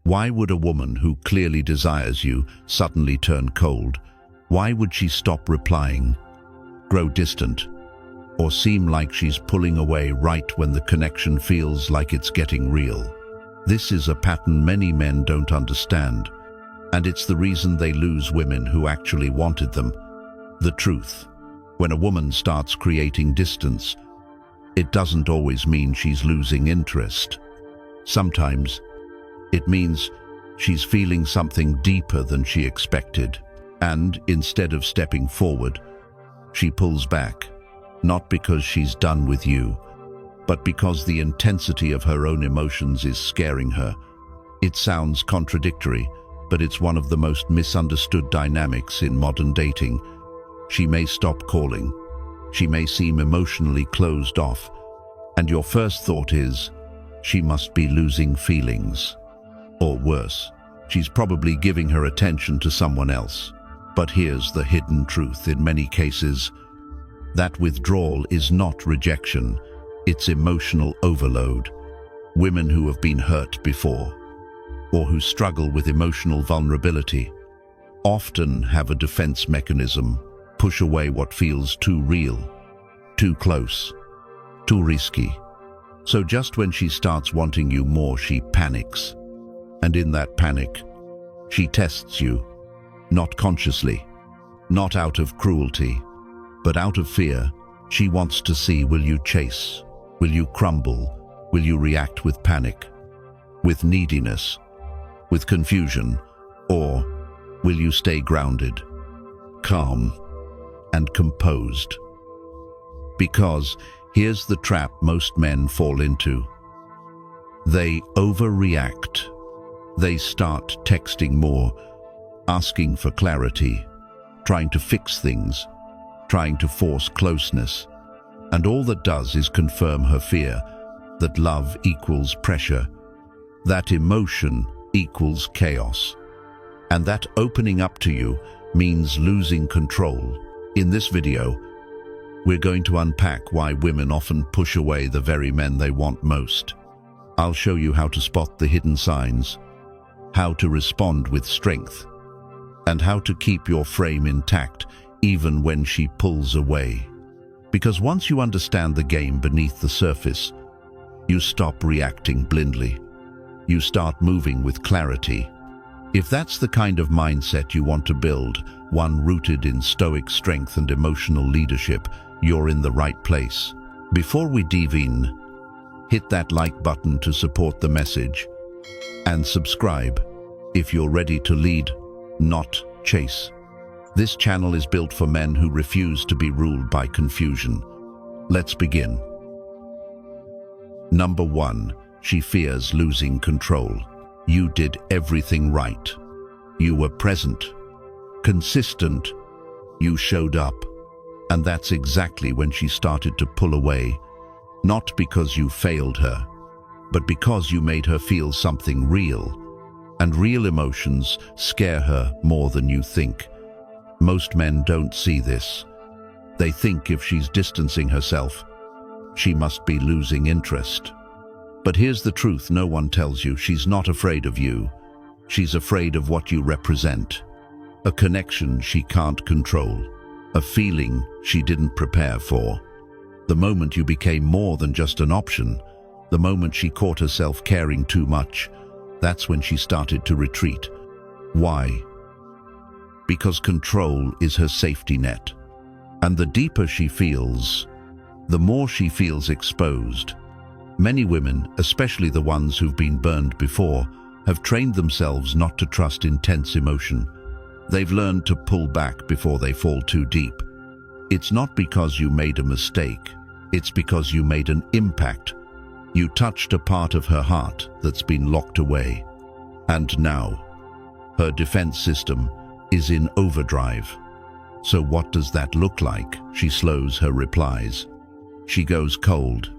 Why would a woman who clearly desires you suddenly turn cold? Why would she stop replying, grow distant, or seem like she's pulling away right when the connection feels like it's getting real? This is a pattern many men don't understand, and it's the reason they lose women who actually wanted them. The truth: when a woman starts creating distance, it doesn't always mean she's losing interest. Sometimes it means she's feeling something deeper than she expected, and instead of stepping forward, she pulls back, not because she's done with you, but because the intensity of her own emotions is scaring her. It sounds contradictory, but it's one of the most misunderstood dynamics in modern dating. She may stop calling, she may seem emotionally closed off, and your first thought is, she must be losing feelings. Or worse, she's probably giving her attention to someone else. But here's the hidden truth: in many cases, that withdrawal is not rejection, it's emotional overload. Women who have been hurt before, or who struggle with emotional vulnerability, often have a defense mechanism: push away what feels too real, too close, too risky. So just when she starts wanting you more, she panics. And in that panic, she tests you, not consciously, not out of cruelty, but out of fear. She wants to see, will you chase? Will you crumble? Will you react with panic, with neediness, with confusion? Or will you stay grounded, calm, and composed? Because here's the trap most men fall into. They overreact. They start texting more, asking for clarity, trying to fix things, trying to force closeness. And all that does is confirm her fear that love equals pressure, that emotion equals chaos, and that opening up to you means losing control. In this video, we're going to unpack why women often push away the very men they want most. I'll show you how to spot the hidden signs, how to respond with strength, and how to keep your frame intact even when she pulls away. Because once you understand the game beneath the surface, you stop reacting blindly. You start moving with clarity. If that's the kind of mindset you want to build, one rooted in stoic strength and emotional leadership, you're in the right place. Before we dive in, hit that like button to support the message, and subscribe if you're ready to lead, not chase. This channel is built for men who refuse to be ruled by confusion. Let's begin. Number 1. She fears losing control. You did everything right. You were present, consistent, you showed up. And that's exactly when she started to pull away. Not because you failed her, but because you made her feel something real. And real emotions scare her more than you think. Most men don't see this. They think if she's distancing herself, she must be losing interest. But here's the truth no one tells you: she's not afraid of you. She's afraid of what you represent. A connection she can't control. A feeling she didn't prepare for. The moment you became more than just an option, the moment she caught herself caring too much, that's when she started to retreat. Why? Because control is her safety net. And the deeper she feels, the more she feels exposed. Many women, especially the ones who've been burned before, have trained themselves not to trust intense emotion. They've learned to pull back before they fall too deep. It's not because you made a mistake, it's because you made an impact. You touched a part of her heart that's been locked away. And now, her defense system is in overdrive. So what does that look like? She slows her replies. She goes cold.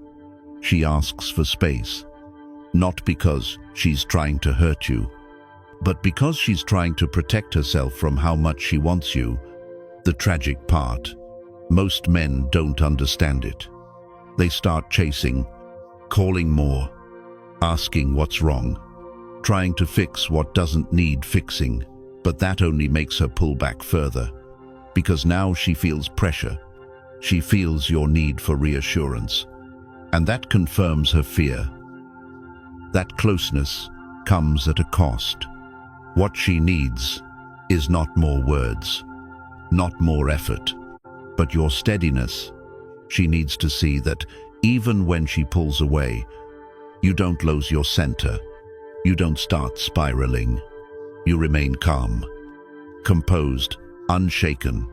She asks for space. Not because she's trying to hurt you, but because she's trying to protect herself from how much she wants you. The tragic part: most men don't understand it. They start chasing, calling more, asking what's wrong. trying to fix what doesn't need fixing, but that only makes her pull back further, because now she feels pressure. She feels your need for reassurance, and that confirms her fear. That closeness comes at a cost. What she needs is not more words, not more effort, but your steadiness. She needs to see that even when she pulls away, you don't lose your center. You don't start spiraling. You remain calm, composed, unshaken,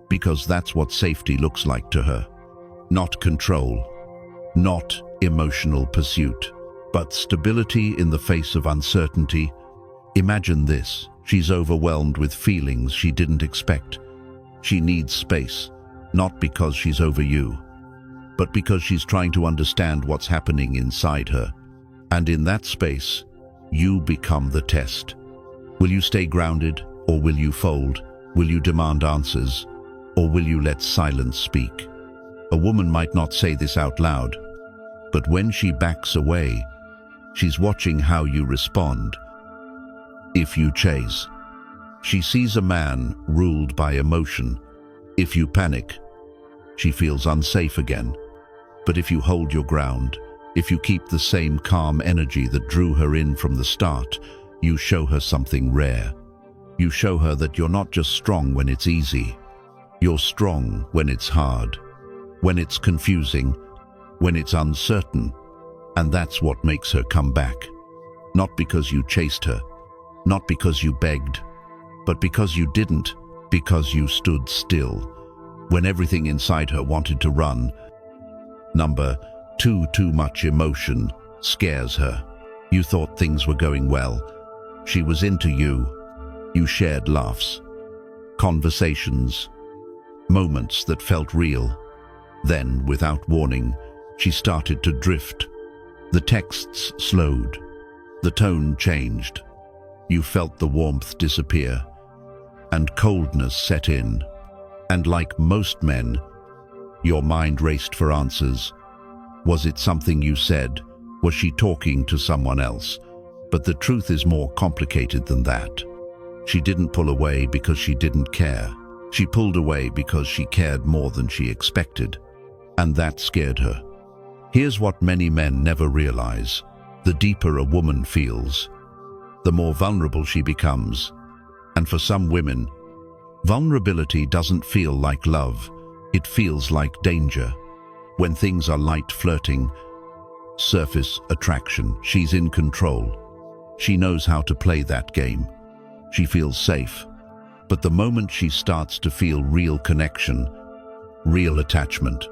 because that's what safety looks like to her. Not control, not emotional pursuit, but stability in the face of uncertainty. Imagine this: she's overwhelmed with feelings she didn't expect. She needs space, not because she's over you, but because she's trying to understand what's happening inside her. And in that space, you become the test. Will you stay grounded, or will you fold? Will you demand answers, or will you let silence speak? A woman might not say this out loud, but when she backs away, she's watching how you respond. If you chase, she sees a man ruled by emotion. If you panic, she feels unsafe again. But if you hold your ground, if you keep the same calm energy that drew her in from the start, you show her something rare. You show her that you're not just strong when it's easy. You're strong when it's hard, when it's confusing, when it's uncertain. And that's what makes her come back. Not because you chased her, not because you begged, but because you didn't, because you stood still when everything inside her wanted to run. Number 2, too much emotion scares her. You thought things were going well. She was into you. You shared laughs, conversations, moments that felt real. Then, without warning, she started to drift. The texts slowed. The tone changed. You felt the warmth disappear, and coldness set in. And like most men, your mind raced for answers. Was it something you said? Was she talking to someone else? But the truth is more complicated than that. She didn't pull away because she didn't care. She pulled away because she cared more than she expected, and that scared her. Here's what many men never realize: the deeper a woman feels, the more vulnerable she becomes. And for some women, vulnerability doesn't feel like love. It feels like danger. When things are light flirting, surface attraction, she's in control. She knows how to play that game. She feels safe. But the moment she starts to feel real connection, real attachment,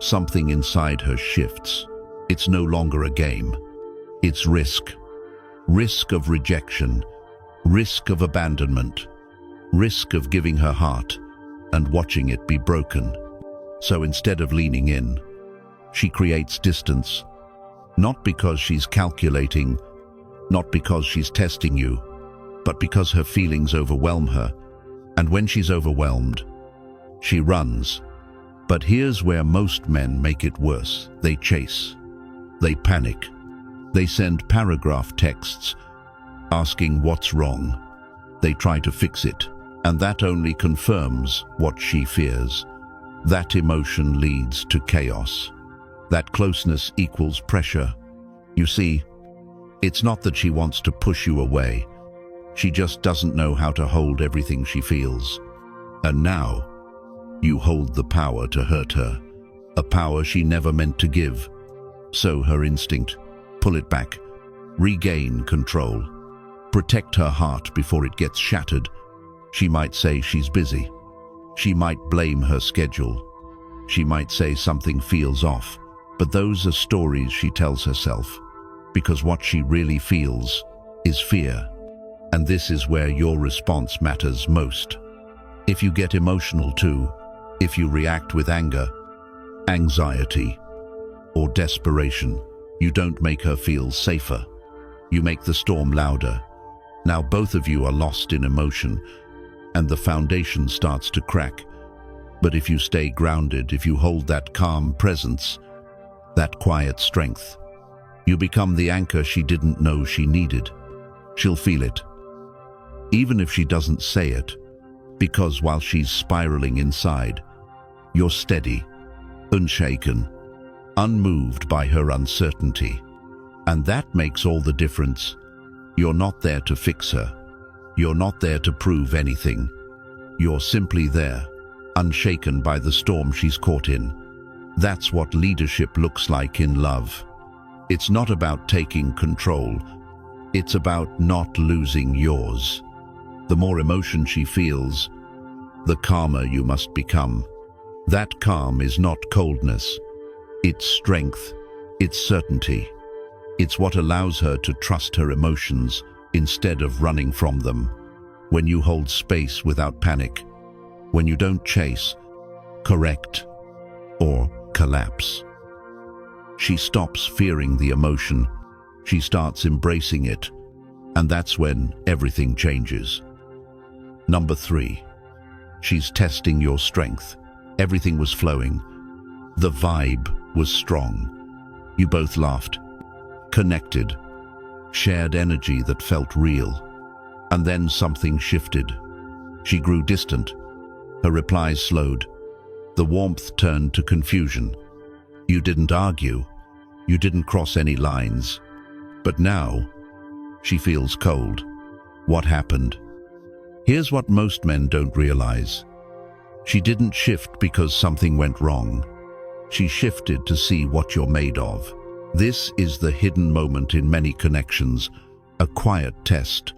something inside her shifts. It's no longer a game. It's risk. Risk of rejection, risk of abandonment, risk of giving her heart and watching it be broken. So instead of leaning in, she creates distance, not because she's calculating, not because she's testing you, but because her feelings overwhelm her. And when she's overwhelmed, she runs. But here's where most men make it worse. They chase. They panic. They send paragraph texts asking what's wrong. They try to fix it, and that only confirms what she fears. That emotion leads to chaos. That closeness equals pressure. You see, it's not that she wants to push you away. She just doesn't know how to hold everything she feels. And now, you hold the power to hurt her, a power she never meant to give. So her instinct: pull it back, regain control, protect her heart before it gets shattered. She might say she's busy. She might blame her schedule. She might say something feels off. But those are stories she tells herself, because what she really feels is fear. And this is where your response matters most. If you get emotional too, if you react with anger, anxiety, or desperation, you don't make her feel safer. You make the storm louder. Now both of you are lost in emotion, and the foundation starts to crack. But if you stay grounded, if you hold that calm presence, that quiet strength, you become the anchor she didn't know she needed. She'll feel it, even if she doesn't say it, because while she's spiraling inside, you're steady, unshaken, unmoved by her uncertainty. And that makes all the difference. You're not there to fix her. You're not there to prove anything. You're simply there, unshaken by the storm she's caught in. That's what leadership looks like in love. It's not about taking control. It's about not losing yours. The more emotion she feels, the calmer you must become. That calm is not coldness. It's strength. It's certainty. It's what allows her to trust her emotions instead of running from them. When you hold space without panic, when you don't chase, correct, or collapse. She stops fearing the emotion. She starts embracing it. And that's when everything changes. Number 3. She's testing your strength. Everything was flowing. The vibe was strong. You both laughed, connected, shared energy that felt real. And then something shifted. She grew distant. Her replies slowed. The warmth turned to confusion. You didn't argue. You didn't cross any lines. But now, she feels cold. What happened? Here's what most men don't realize. She didn't shift because something went wrong. She shifted to see what you're made of. This is the hidden moment in many connections, a quiet test,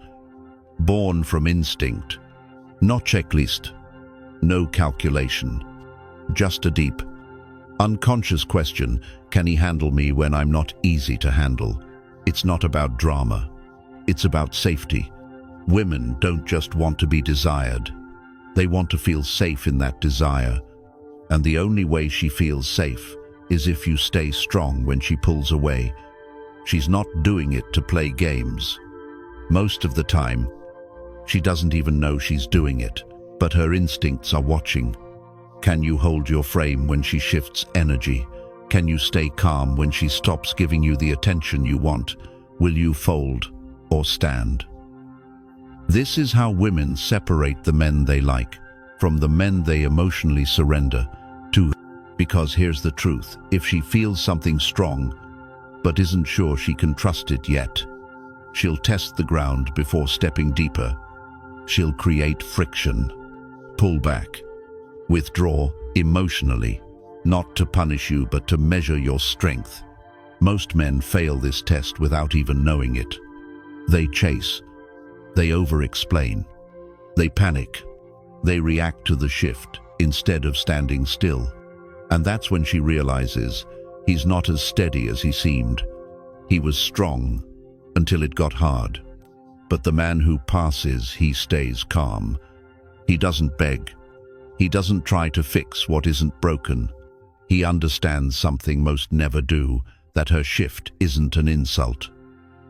born from instinct, not checklist, no calculation, just a deep, unconscious question: can he handle me when I'm not easy to handle? It's not about drama, it's about safety. Women don't just want to be desired, they want to feel safe in that desire. And the only way she feels safe is if you stay strong when she pulls away. She's not doing it to play games. Most of the time, she doesn't even know she's doing it, but her instincts are watching. Can you hold your frame when she shifts energy? Can you stay calm when she stops giving you the attention you want? Will you fold or stand? This is how women separate the men they like from the men they emotionally surrender to. Because here's the truth: if she feels something strong but isn't sure she can trust it yet, she'll test the ground before stepping deeper. She'll create friction, pull back, withdraw emotionally, not to punish you but to measure your strength. Most men fail this test without even knowing it. They chase, they over-explain, they panic, they react to the shift instead of standing still. And that's when she realizes he's not as steady as he seemed. He was strong until it got hard. But the man who passes, he stays calm. He doesn't beg. He doesn't try to fix what isn't broken. He understands something most never do, that her shift isn't an insult.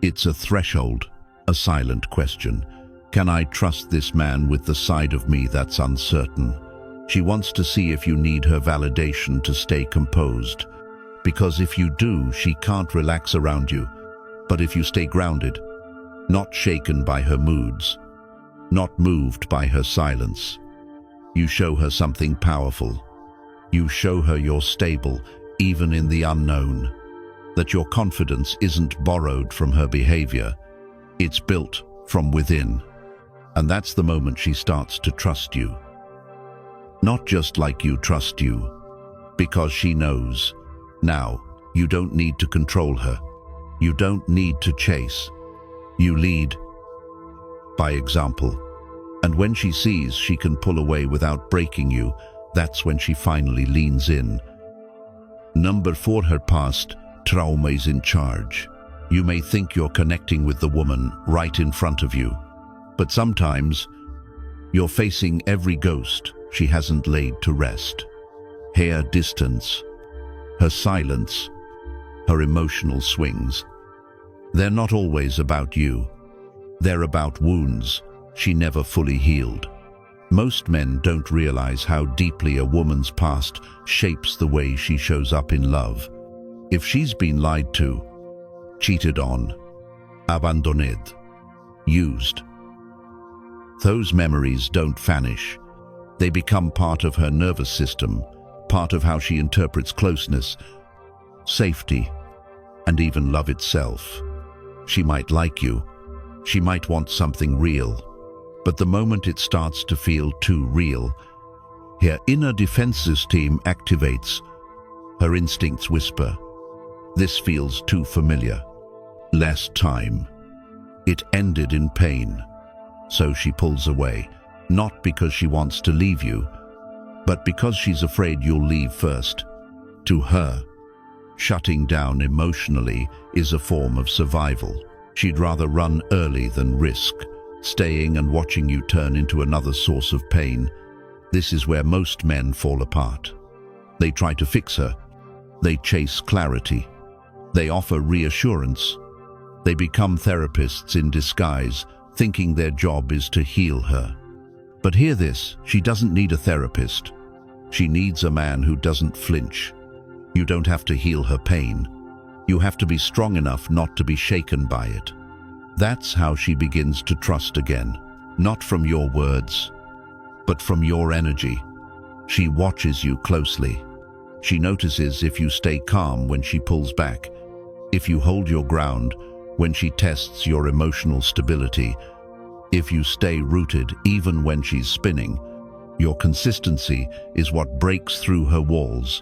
It's a threshold, a silent question. Can I trust this man with the side of me that's uncertain? She wants to see if you need her validation to stay composed. Because if you do, she can't relax around you. But if you stay grounded, not shaken by her moods, not moved by her silence, you show her something powerful. You show her you're stable, even in the unknown. That your confidence isn't borrowed from her behavior. It's built from within. And that's the moment she starts to trust you. Not just like you trust you, because she knows. Now, you don't need to control her. You don't need to chase. You lead by example. And when she sees she can pull away without breaking you, that's when she finally leans in. Number 4, her past trauma is in charge. You may think you're connecting with the woman right in front of you, but sometimes you're facing every ghost she hasn't laid to rest. Her distance, her silence, her emotional swings. They're not always about you. They're about wounds she never fully healed. Most men don't realize how deeply a woman's past shapes the way she shows up in love. If she's been lied to, cheated on, abandoned, used. Those memories don't vanish. They become part of her nervous system, part of how she interprets closeness, safety, and even love itself. She might like you. She might want something real. But the moment it starts to feel too real, her inner defense system activates. Her instincts whisper, "This feels too familiar." Last time, it ended in pain. So she pulls away, not because she wants to leave you, but because she's afraid you'll leave first. To her, shutting down emotionally is a form of survival. She'd rather run early than risk, staying and watching you turn into another source of pain. This is where most men fall apart. They try to fix her. They chase clarity. They offer reassurance. They become therapists in disguise, thinking their job is to heal her. But hear this, she doesn't need a therapist. She needs a man who doesn't flinch. You don't have to heal her pain. You have to be strong enough not to be shaken by it. That's how she begins to trust again, not from your words, but from your energy. She watches you closely. She notices if you stay calm when she pulls back, if you hold your ground when she tests your emotional stability, if you stay rooted even when she's spinning. Your consistency is what breaks through her walls,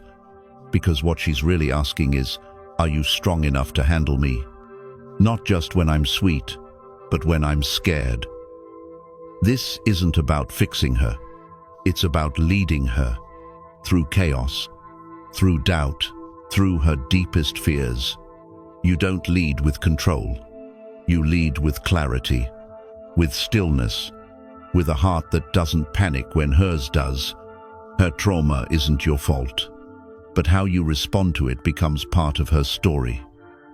because what she's really asking is, are you strong enough to handle me? Not just when I'm sweet, but when I'm scared. This isn't about fixing her. It's about leading her through chaos, through doubt, through her deepest fears. You don't lead with control. You lead with clarity, with stillness, with a heart that doesn't panic when hers does. Her trauma isn't your fault, but how you respond to it becomes part of her story.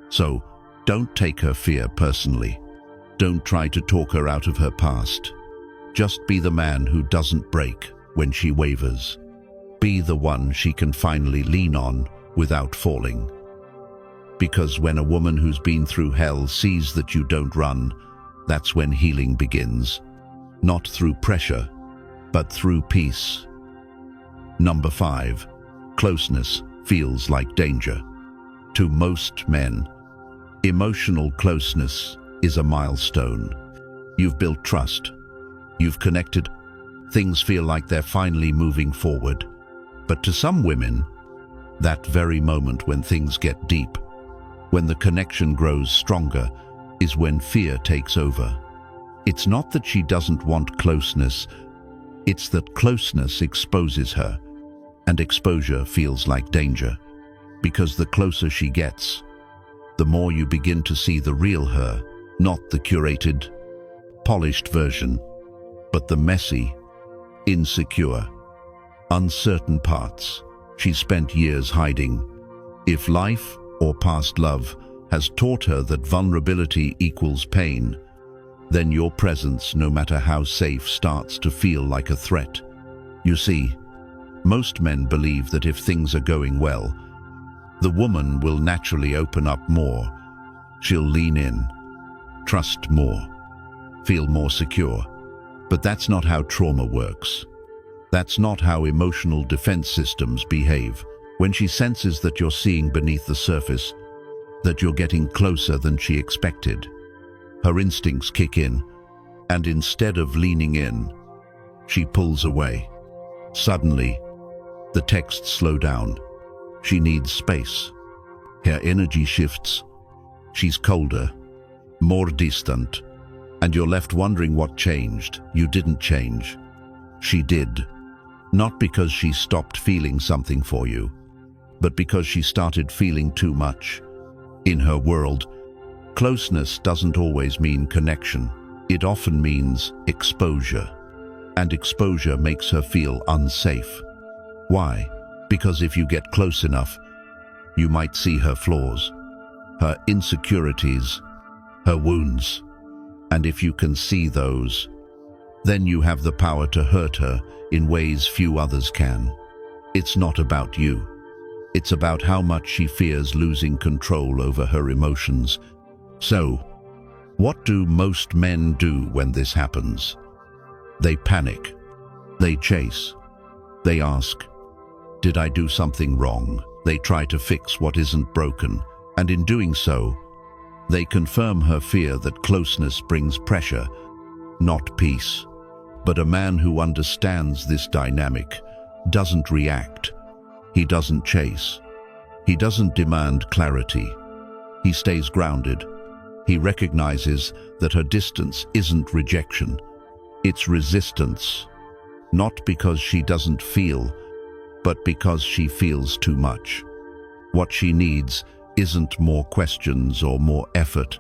So, don't take her fear personally. Don't try to talk her out of her past. Just be the man who doesn't break when she wavers. Be the one she can finally lean on without falling. Because when a woman who's been through hell sees that you don't run, that's when healing begins. Not through pressure, but through peace. Number 5. Closeness feels like danger. To most men, emotional closeness is a milestone. You've built trust. You've connected. Things feel like they're finally moving forward. But to some women, that very moment when things get deep, when the connection grows stronger, is when fear takes over. It's not that she doesn't want closeness, it's that closeness exposes her, and exposure feels like danger. Because the closer she gets, the more you begin to see the real her, not the curated, polished version, but the messy, insecure, uncertain parts she spent years hiding. If life or past love has taught her that vulnerability equals pain, then your presence, no matter how safe, starts to feel like a threat. You see, most men believe that if things are going well, the woman will naturally open up more. She'll lean in, trust more, feel more secure. But that's not how trauma works. That's not how emotional defense systems behave. When she senses that you're seeing beneath the surface, that you're getting closer than she expected, her instincts kick in, and instead of leaning in, she pulls away. Suddenly, the texts slow down. She needs space. Her energy shifts. She's colder, more distant, and you're left wondering what changed. You didn't change. She did. Not because she stopped feeling something for you, but because she started feeling too much. In her world, closeness doesn't always mean connection. It often means exposure. And exposure makes her feel unsafe. Why? Because if you get close enough, you might see her flaws, her insecurities, her wounds. And if you can see those, then you have the power to hurt her in ways few others can. It's not about you. It's about how much she fears losing control over her emotions. So, What do most men do when this happens? They panic. They chase. They ask, "Did I do something wrong?" They try to fix what isn't broken, and in doing so, they confirm her fear that closeness brings pressure, not peace. But a man who understands this dynamic doesn't react. He doesn't chase. He doesn't demand clarity. He stays grounded. He recognizes that her distance isn't rejection. It's resistance. Not because she doesn't feel, but because she feels too much. What she needs isn't more questions or more effort.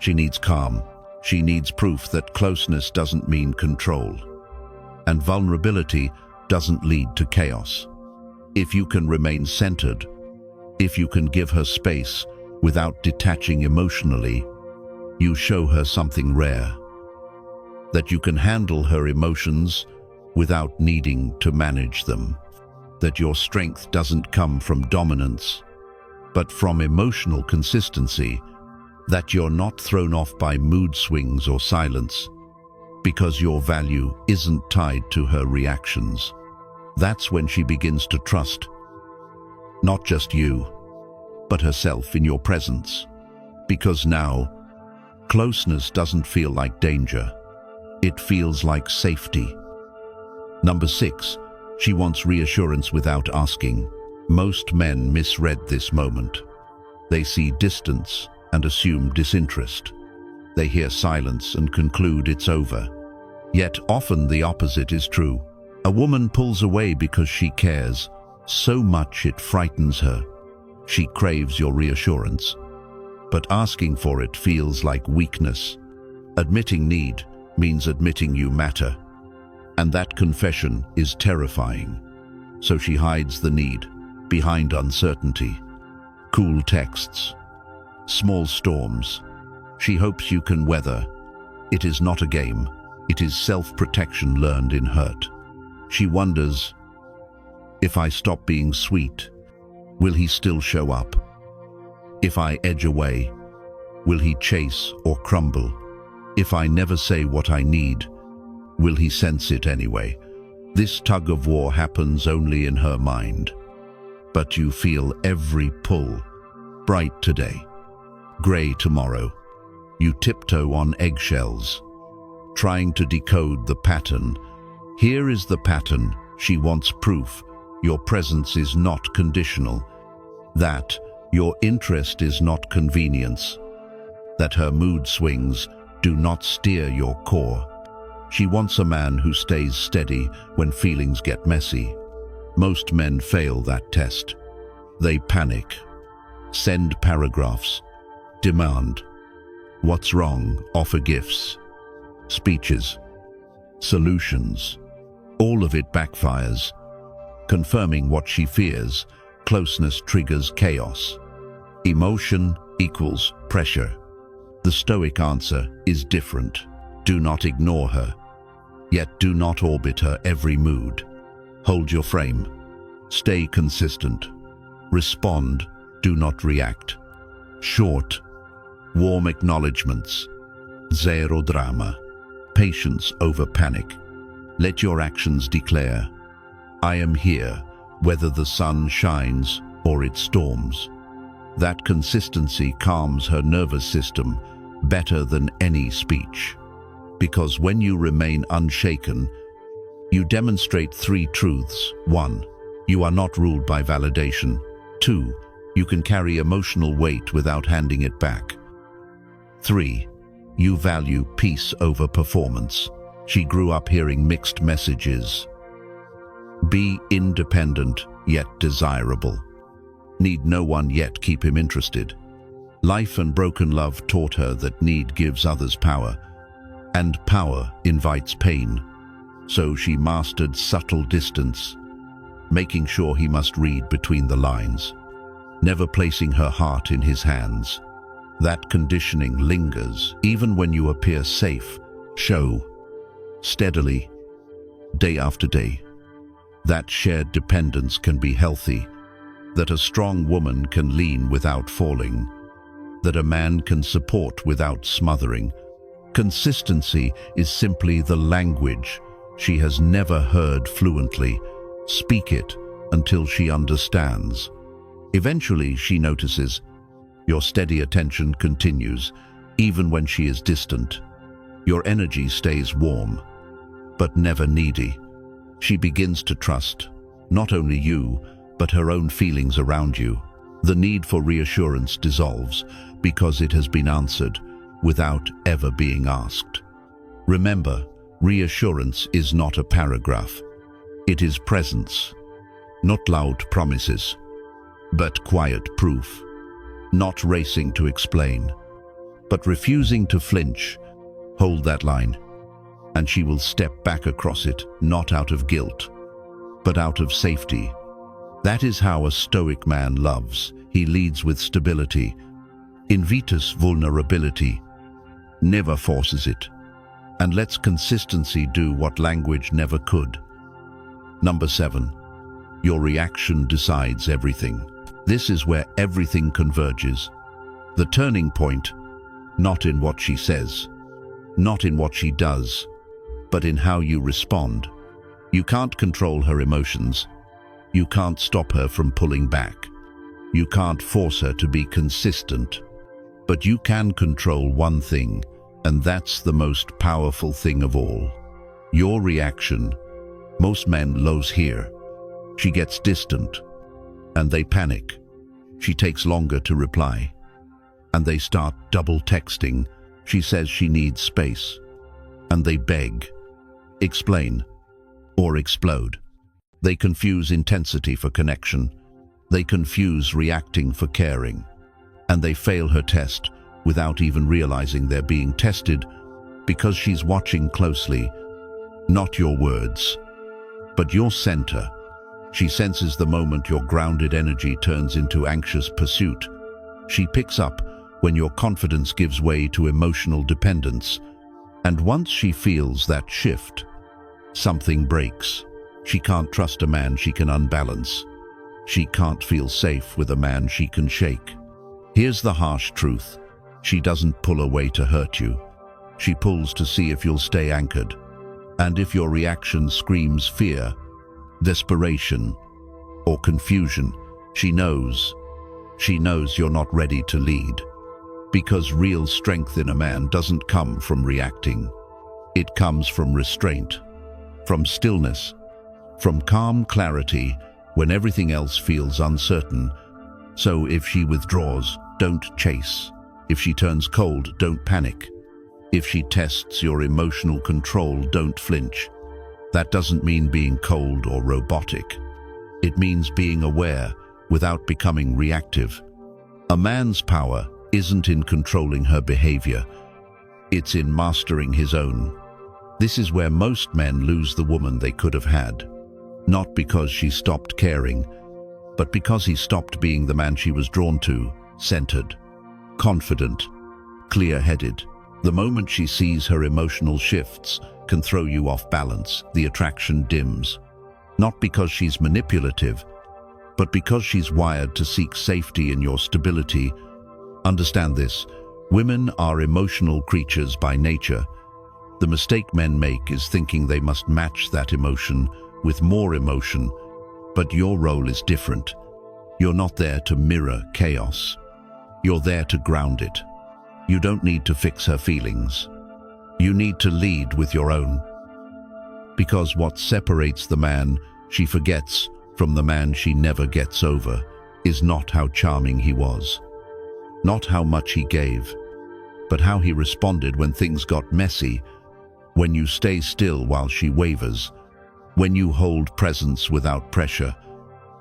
She needs calm. She needs proof that closeness doesn't mean control. And vulnerability doesn't lead to chaos. If you can remain centered, if you can give her space without detaching emotionally, you show her something rare. That you can handle her emotions without needing to manage them. That your strength doesn't come from dominance, but from emotional consistency. That you're not thrown off by mood swings or silence, because your value isn't tied to her reactions. That's when she begins to trust, not just you, but herself in your presence. Because now, closeness doesn't feel like danger. It feels like safety. Number 6, she wants reassurance without asking. Most men misread this moment. They see distance and assume disinterest. They hear silence and conclude it's over. Yet often the opposite is true. A woman pulls away because she cares so much it frightens her. She craves your reassurance, but asking for it feels like weakness. Admitting need means admitting you matter, and that confession is terrifying. So she hides the need behind uncertainty. Cool texts, small storms. She hopes you can weather. It is not a game. It is self-protection learned in hurt. She wonders, if I stop being sweet, will he still show up? If I edge away, will he chase or crumble? If I never say what I need, will he sense it anyway? This tug of war happens only in her mind. But you feel every pull. Bright today, gray tomorrow. You tiptoe on eggshells, trying to decode the pattern. Here is the pattern. She wants proof. Your presence is not conditional. That your interest is not convenience. That her mood swings do not steer your core. She wants a man who stays steady when feelings get messy. Most men fail that test. They panic, send paragraphs, demand. What's wrong? Offer gifts, speeches, solutions. All of it backfires. Confirming what she fears, closeness triggers chaos. Emotion equals pressure. The Stoic answer is different. Do not ignore her, yet do not orbit her every mood. Hold your frame. Stay consistent. Respond, do not react. Short, warm acknowledgements. Zero drama. Patience over panic. Let your actions declare, I am here, whether the sun shines or it storms. That consistency calms her nervous system better than any speech. Because when you remain unshaken, you demonstrate 3 truths. 1, you are not ruled by validation. 2, you can carry emotional weight without handing it back. 3, you value peace over performance. She grew up hearing mixed messages. Be independent, yet desirable. Need no one, yet keep him interested. Life and broken love taught her that need gives others power, and power invites pain. So she mastered subtle distance, making sure he must read between the lines, never placing her heart in his hands. That conditioning lingers even when you appear safe. Show steadily, day after day. That shared dependence can be healthy, that a strong woman can lean without falling. that a man can support without smothering. Consistency is simply the language she has never heard fluently. Speak it until she understands. Eventually, she notices. Your steady attention continues, even when she is distant. Your energy stays warm, but never needy. She begins to trust, not only you, but her own feelings around you. The need for reassurance dissolves because it has been answered without ever being asked. Remember, reassurance is not a paragraph. It is presence, not loud promises, but quiet proof. Not racing to explain, but refusing to flinch. Hold that line, and she will step back across it, not out of guilt, but out of safety. That is how a stoic man loves. He leads with stability, invites vulnerability, never forces it, and lets consistency do what language never could. Number 7. Your reaction decides everything. This is where everything converges. The turning point, not in what she says, not in what she does, but in how you respond. You can't control her emotions. You can't stop her from pulling back. You can't force her to be consistent. But you can control one thing, and that's the most powerful thing of all. Your reaction. Most men lose here. She gets distant, and they panic. She takes longer to reply, and they start double texting. She says she needs space, and they beg, explain, or explode. They confuse intensity for connection. They confuse reacting for caring, and they fail her test without even realizing they're being tested because she's watching closely, not your words, but your center. She senses the moment your grounded energy turns into anxious pursuit. She picks up when your confidence gives way to emotional dependence. And once she feels that shift, something breaks. She can't trust a man she can unbalance. She can't feel safe with a man she can shake. Here's the harsh truth. She doesn't pull away to hurt you. She pulls to see if you'll stay anchored. And if your reaction screams fear, desperation, or confusion, she knows you're not ready to lead. Because real strength in a man doesn't come from reacting. It comes from restraint, from stillness, from calm clarity when everything else feels uncertain. So if she withdraws, don't chase. If she turns cold, don't panic. If she tests your emotional control, don't flinch. That doesn't mean being cold or robotic. It means being aware without becoming reactive. A man's power isn't in controlling her behavior. It's in mastering his own. This is where most men lose the woman they could have had. Not because she stopped caring, but because he stopped being the man she was drawn to, centered, confident, clear-headed. The moment she sees her emotional shifts can throw you off balance. The attraction dims. Not because she's manipulative, but because she's wired to seek safety in your stability. Understand this. Women are emotional creatures by nature. The mistake men make is thinking they must match that emotion with more emotion, but your role is different. You're not there to mirror chaos. You're there to ground it. You don't need to fix her feelings. You need to lead with your own. Because what separates the man she forgets from the man she never gets over is not how charming he was, not how much he gave, but how he responded when things got messy, when you stay still while she wavers, when you hold presence without pressure,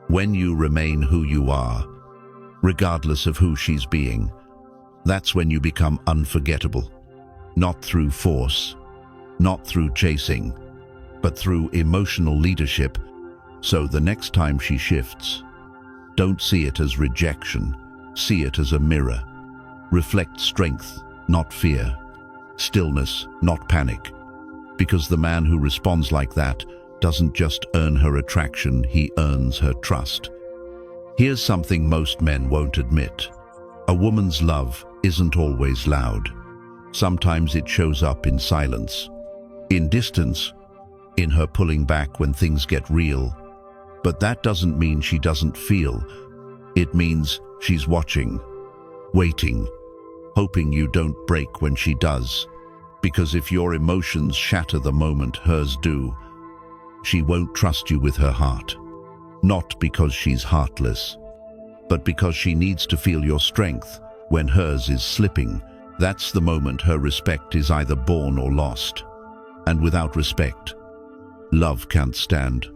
when you remain who you are, regardless of who she's being. That's when you become unforgettable. Not through force, not through chasing, but through emotional leadership. So the next time she shifts, don't see it as rejection. See it as a mirror. Reflect strength, not fear. Stillness, not panic. Because the man who responds like that doesn't just earn her attraction, he earns her trust. Here's something most men won't admit. A woman's love isn't always loud. Sometimes it shows up in silence, in distance, in her pulling back when things get real. But that doesn't mean she doesn't feel. It means she's watching, waiting, hoping you don't break when she does. Because if your emotions shatter the moment hers do, she won't trust you with her heart. Not because she's heartless, but because she needs to feel your strength when hers is slipping. That's the moment her respect is either born or lost. And without respect, love can't stand.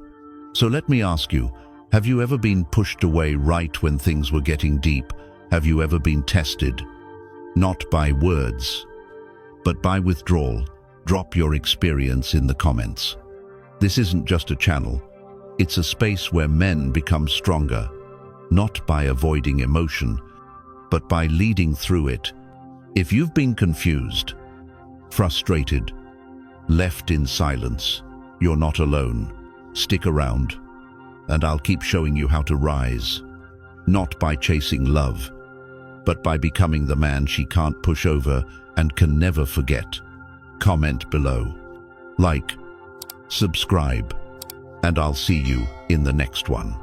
So let me ask you, have you ever been pushed away right when things were getting deep? Have you ever been tested? Not by words, but by withdrawal. Drop your experience in the comments. This isn't just a channel. It's a space where men become stronger, not by avoiding emotion, but by leading through it. If you've been confused, frustrated, left in silence, you're not alone. Stick around, and I'll keep showing you how to rise, not by chasing love, but by becoming the man she can't push over and can never forget. Comment below, like, subscribe, and I'll see you in the next one.